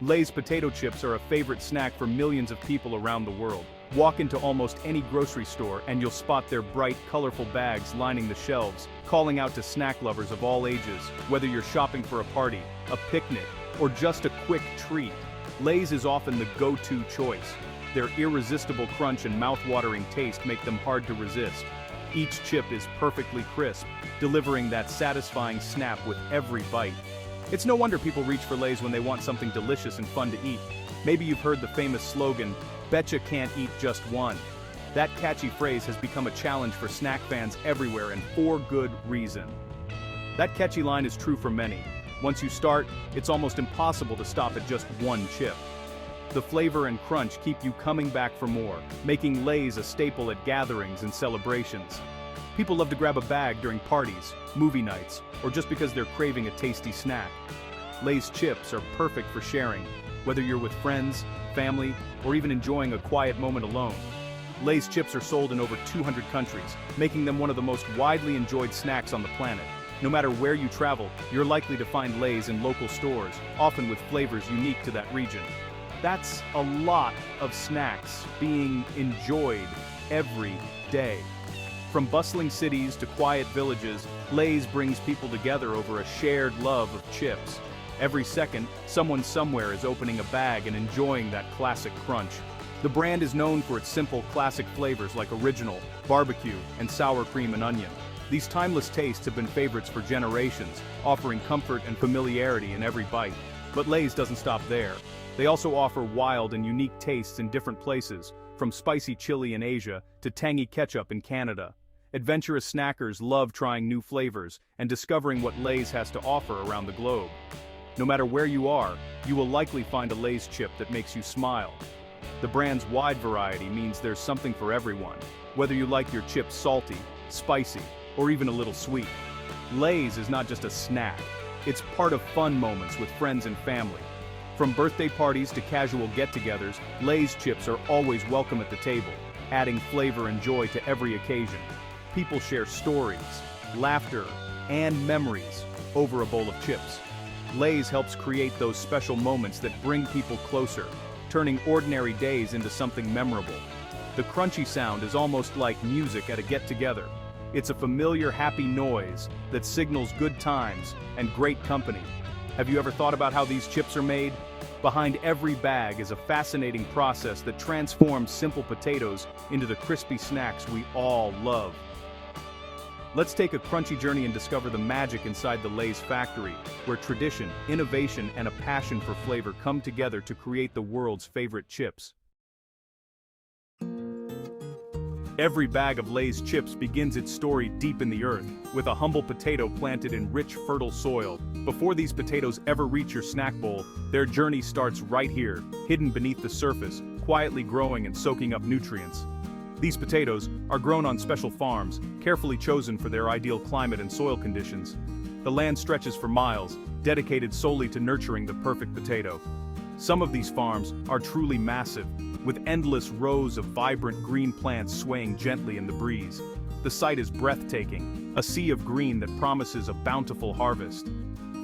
Lay's potato chips are a favorite snack for millions of people around the world. Walk into almost any grocery store and you'll spot their bright, colorful bags lining the shelves, calling out to snack lovers of all ages, whether you're shopping for a party, a picnic, or just a quick treat. Lay's is often the go-to choice. Their irresistible crunch and mouth-watering taste make them hard to resist. Each chip is perfectly crisp, delivering that satisfying snap with every bite. It's no wonder people reach for Lay's when they want something delicious and fun to eat. Maybe you've heard the famous slogan, "Betcha can't eat just one." That catchy phrase has become a challenge for snack fans everywhere, and for good reason. That catchy line is true for many. Once you start, it's almost impossible to stop at just one chip. The flavor and crunch keep you coming back for more, making Lay's a staple at gatherings and celebrations. People love to grab a bag during parties, movie nights, or just because they're craving a tasty snack. Lay's chips are perfect for sharing, whether you're with friends, family, or even enjoying a quiet moment alone. Lay's chips are sold in over 200 countries, making them one of the most widely enjoyed snacks on the planet. No matter where you travel, you're likely to find Lay's in local stores, often with flavors unique to that region. That's a lot of snacks being enjoyed every day. From bustling cities to quiet villages, Lay's brings people together over a shared love of chips. Every second, someone somewhere is opening a bag and enjoying that classic crunch. The brand is known for its simple, classic flavors like original, barbecue, and sour cream and onion. These timeless tastes have been favorites for generations, offering comfort and familiarity in every bite. But Lay's doesn't stop there. They also offer wild and unique tastes in different places, from spicy chili in Asia to tangy ketchup in Canada. Adventurous snackers love trying new flavors and discovering what Lay's has to offer around the globe. No matter where you are, you will likely find a Lay's chip that makes you smile. The brand's wide variety means there's something for everyone, whether you like your chips salty, spicy, or even a little sweet. Lay's is not just a snack, it's part of fun moments with friends and family. From birthday parties to casual get-togethers, Lay's chips are always welcome at the table, adding flavor and joy to every occasion. People share stories, laughter, and memories over a bowl of chips. Lay's helps create those special moments that bring people closer, turning ordinary days into something memorable. The crunchy sound is almost like music at a get-together. It's a familiar, happy noise that signals good times and great company. Have you ever thought about how these chips are made? Behind every bag is a fascinating process that transforms simple potatoes into the crispy snacks we all love. Let's take a crunchy journey and discover the magic inside the Lay's factory, where tradition, innovation, and a passion for flavor come together to create the world's favorite chips. Every bag of Lay's chips begins its story deep in the earth, with a humble potato planted in rich, fertile soil. Before these potatoes ever reach your snack bowl, their journey starts right here, hidden beneath the surface, quietly growing and soaking up nutrients. These potatoes are grown on special farms, carefully chosen for their ideal climate and soil conditions. The land stretches for miles, dedicated solely to nurturing the perfect potato. Some of these farms are truly massive, with endless rows of vibrant green plants swaying gently in the breeze. The sight is breathtaking, a sea of green that promises a bountiful harvest.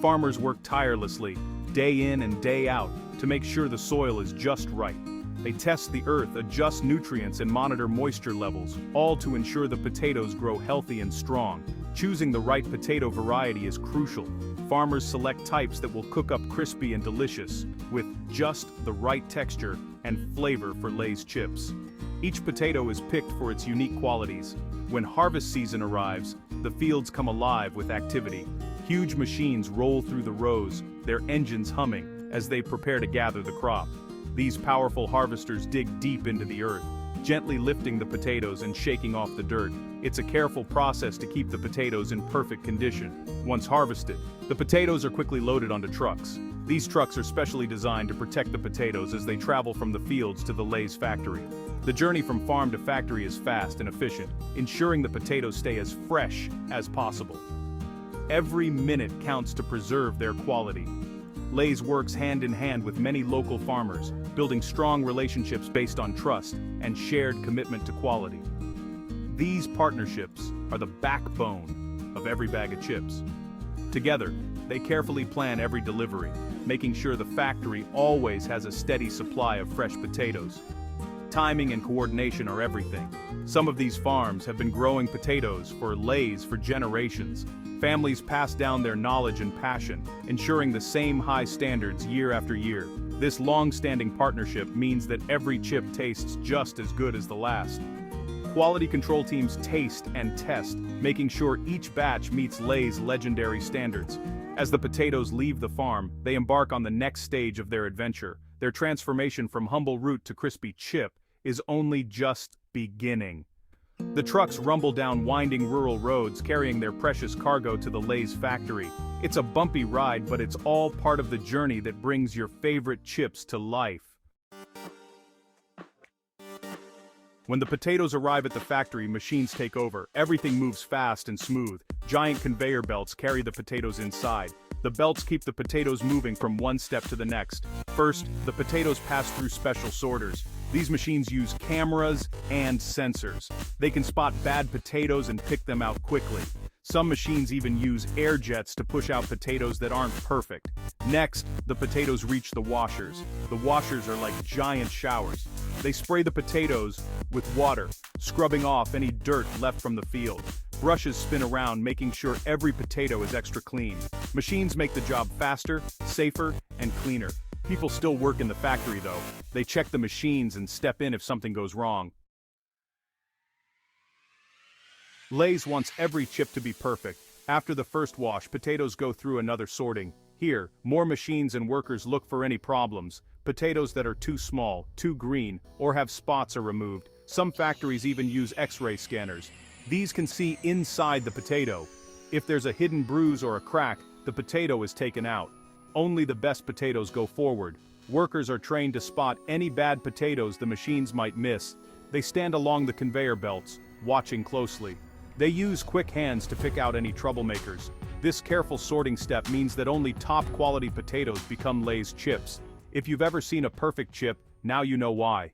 Farmers work tirelessly, day in and day out, to make sure the soil is just right. They test the earth, adjust nutrients, and monitor moisture levels, all to ensure the potatoes grow healthy and strong. Choosing the right potato variety is crucial. Farmers select types that will cook up crispy and delicious, with just the right texture and flavor for Lay's chips. Each potato is picked for its unique qualities. When harvest season arrives, the fields come alive with activity. Huge machines roll through the rows, their engines humming, as they prepare to gather the crop. These powerful harvesters dig deep into the earth, gently lifting the potatoes and shaking off the dirt. It's a careful process to keep the potatoes in perfect condition. Once harvested, the potatoes are quickly loaded onto trucks. These trucks are specially designed to protect the potatoes as they travel from the fields to the Lay's factory. The journey from farm to factory is fast and efficient, ensuring the potatoes stay as fresh as possible. Every minute counts to preserve their quality. Lay's works hand in hand with many local farmers, building strong relationships based on trust and shared commitment to quality. These partnerships are the backbone of every bag of chips. Together, they carefully plan every delivery, making sure the factory always has a steady supply of fresh potatoes. Timing and coordination are everything. Some of these farms have been growing potatoes for Lay's for generations. Families pass down their knowledge and passion, ensuring the same high standards year after year. This long-standing partnership means that every chip tastes just as good as the last. Quality control teams taste and test, making sure each batch meets Lay's legendary standards. As the potatoes leave the farm, they embark on the next stage of their adventure. Their transformation from humble root to crispy chip is only just beginning. The trucks rumble down winding rural roads carrying their precious cargo to the Lay's factory. It's a bumpy ride, but it's all part of the journey that brings your favorite chips to life. When the potatoes arrive at the factory, machines take over. Everything moves fast and smooth. Giant conveyor belts carry the potatoes inside. The belts keep the potatoes moving from one step to the next. First, the potatoes pass through special sorters. These machines use cameras and sensors. They can spot bad potatoes and pick them out quickly. Some machines even use air jets to push out potatoes that aren't perfect. Next, the potatoes reach the washers. The washers are like giant showers. They spray the potatoes with water, scrubbing off any dirt left from the field. Brushes spin around, making sure every potato is extra clean. Machines make the job faster, safer, and cleaner. People still work in the factory though. They check the machines and step in if something goes wrong. Lay's wants every chip to be perfect. After the first wash, potatoes go through another sorting. Here, more machines and workers look for any problems. Potatoes that are too small, too green, or have spots are removed. Some factories even use X-ray scanners. These can see inside the potato. If there's a hidden bruise or a crack, the potato is taken out. Only the best potatoes go forward. Workers are trained to spot any bad potatoes the machines might miss. They stand along the conveyor belts, watching closely. They use quick hands to pick out any troublemakers. This careful sorting step means that only top-quality potatoes become Lay's chips. If you've ever seen a perfect chip, now you know why.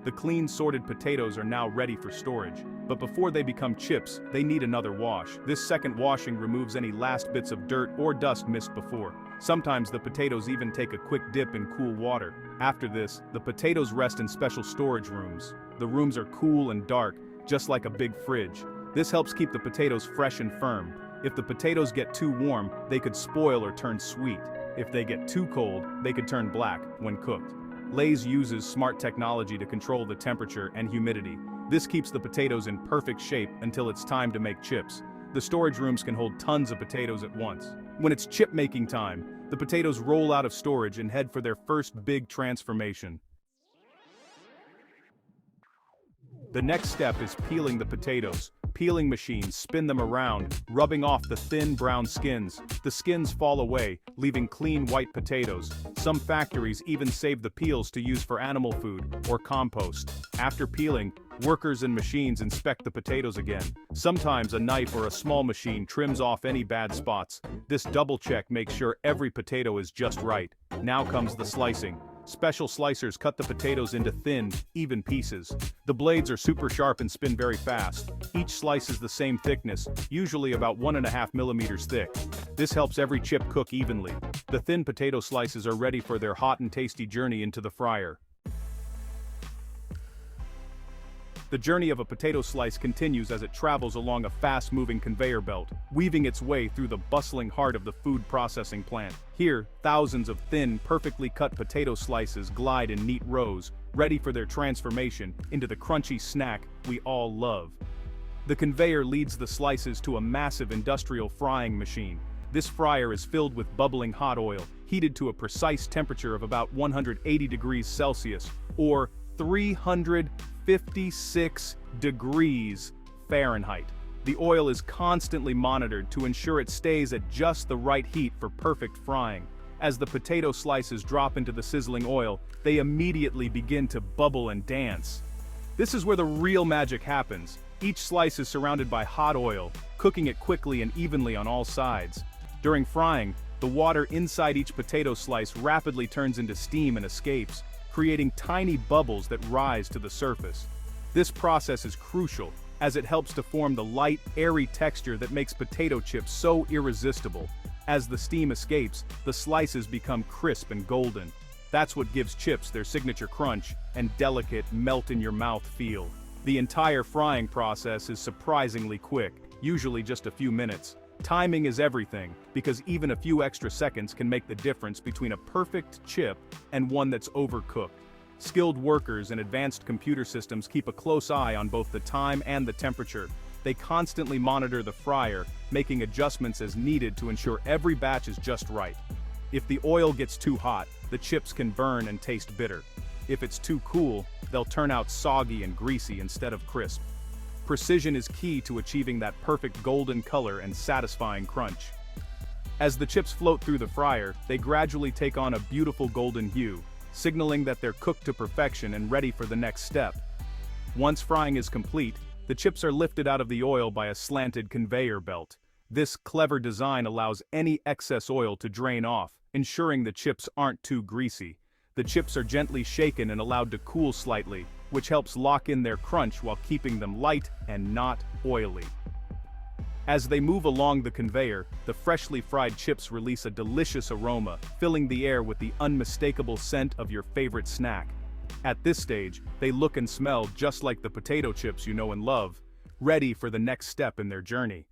The clean, sorted potatoes are now ready for storage. But before they become chips, they need another wash. This second washing removes any last bits of dirt or dust missed before. Sometimes the potatoes even take a quick dip in cool water. After this, the potatoes rest in special storage rooms. The rooms are cool and dark, just like a big fridge. This helps keep the potatoes fresh and firm. If the potatoes get too warm, they could spoil or turn sweet. If they get too cold, they could turn black when cooked. Lay's uses smart technology to control the temperature and humidity. This keeps the potatoes in perfect shape until it's time to make chips. The storage rooms can hold tons of potatoes at once. When it's chip making time, the potatoes roll out of storage and head for their first big transformation. The next step is peeling the potatoes. Peeling machines spin them around, rubbing off the thin brown skins. The skins fall away, leaving clean white potatoes. Some factories even save the peels to use for animal food or compost. After peeling, workers and machines inspect the potatoes again. Sometimes a knife or a small machine trims off any bad spots. This double check makes sure every potato is just right. Now comes the slicing. Special slicers cut the potatoes into thin, even pieces. The blades are super sharp and spin very fast. Each slice is the same thickness, usually about 1.5 millimeters thick. This helps every chip cook evenly. The thin potato slices are ready for their hot and tasty journey into the fryer. The journey of a potato slice continues as it travels along a fast-moving conveyor belt, weaving its way through the bustling heart of the food processing plant. Here, thousands of thin, perfectly cut potato slices glide in neat rows, ready for their transformation into the crunchy snack we all love. The conveyor leads the slices to a massive industrial frying machine. This fryer is filled with bubbling hot oil, heated to a precise temperature of about 180 degrees Celsius, or 356 degrees Fahrenheit. The oil is constantly monitored to ensure it stays at just the right heat for perfect frying. As the potato slices drop into the sizzling oil, they immediately begin to bubble and dance. This is where the real magic happens. Each slice is surrounded by hot oil, cooking it quickly and evenly on all sides. During frying, the water inside each potato slice rapidly turns into steam and escapes, creating tiny bubbles that rise to the surface. This process is crucial. as it helps to form the light, airy texture that makes potato chips so irresistible. As the steam escapes, the slices become crisp and golden. That's what gives chips their signature crunch and delicate, melt-in-your-mouth feel. The entire frying process is surprisingly quick, usually just a few minutes. Timing is everything, because even a few extra seconds can make the difference between a perfect chip and one that's overcooked. Skilled workers and advanced computer systems keep a close eye on both the time and the temperature. They constantly monitor the fryer, making adjustments as needed to ensure every batch is just right. If the oil gets too hot, the chips can burn and taste bitter. If it's too cool, they'll turn out soggy and greasy instead of crisp. Precision is key to achieving that perfect golden color and satisfying crunch. As the chips float through the fryer, they gradually take on a beautiful golden hue, signaling that they're cooked to perfection and ready for the next step. Once frying is complete, the chips are lifted out of the oil by a slanted conveyor belt. This clever design allows any excess oil to drain off, ensuring the chips aren't too greasy. The chips are gently shaken and allowed to cool slightly, which helps lock in their crunch while keeping them light and not oily. As they move along the conveyor, the freshly fried chips release a delicious aroma, filling the air with the unmistakable scent of your favorite snack. At this stage, they look and smell just like the potato chips you know and love, ready for the next step in their journey.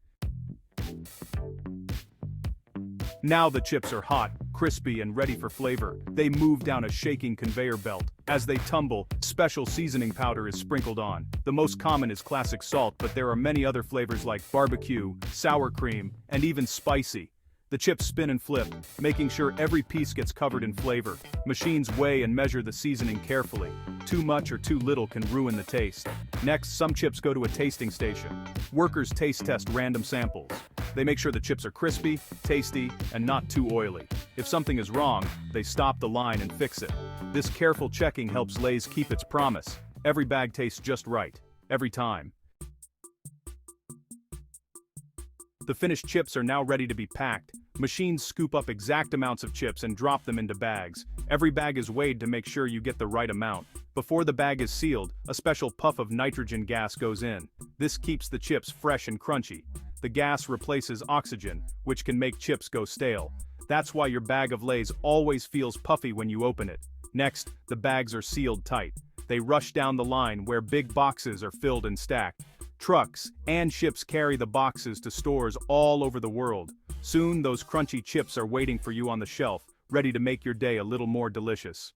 Now the chips are hot, crispy, and ready for flavor. They move down a shaking conveyor belt. As they tumble, special seasoning powder is sprinkled on. The most common is classic salt, but there are many other flavors like barbecue, sour cream, and even spicy. The chips spin and flip, making sure every piece gets covered in flavor. Machines weigh and measure the seasoning carefully. Too much or too little can ruin the taste. Next, some chips go to a tasting station. Workers taste test random samples. They make sure the chips are crispy, tasty, and not too oily. If something is wrong, they stop the line and fix it. This careful checking helps Lay's keep its promise. Every bag tastes just right, every time. The finished chips are now ready to be packed. Machines scoop up exact amounts of chips and drop them into bags. Every bag is weighed to make sure you get the right amount. Before the bag is sealed, a special puff of nitrogen gas goes in. This keeps the chips fresh and crunchy. The gas replaces oxygen, which can make chips go stale. That's why your bag of Lay's always feels puffy when you open it. Next, the bags are sealed tight. They rush down the line where big boxes are filled and stacked. Trucks and ships carry the boxes to stores all over the world. Soon, those crunchy chips are waiting for you on the shelf, ready to make your day a little more delicious.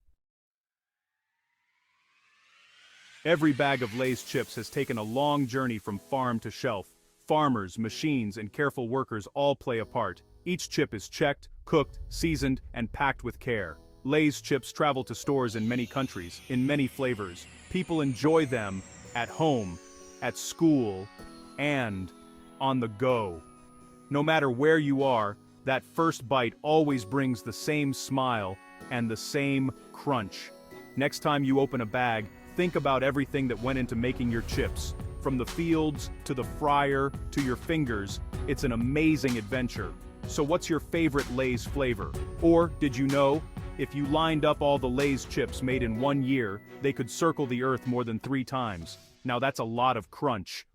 Every bag of Lay's chips has taken a long journey from farm to shelf. Farmers, machines, and careful workers all play a part. Each chip is checked, cooked, seasoned, and packed with care. Lay's chips travel to stores in many countries, in many flavors. People enjoy them at home, at school, and on the go. No matter where you are, that first bite always brings the same smile and the same crunch. Next time you open a bag, think about everything that went into making your chips. From the fields, to the fryer, to your fingers, it's an amazing adventure. So what's your favorite Lay's flavor? Or, did you know, if you lined up all the Lay's chips made in 1 year, they could circle the earth more than 3 times. Now that's a lot of crunch.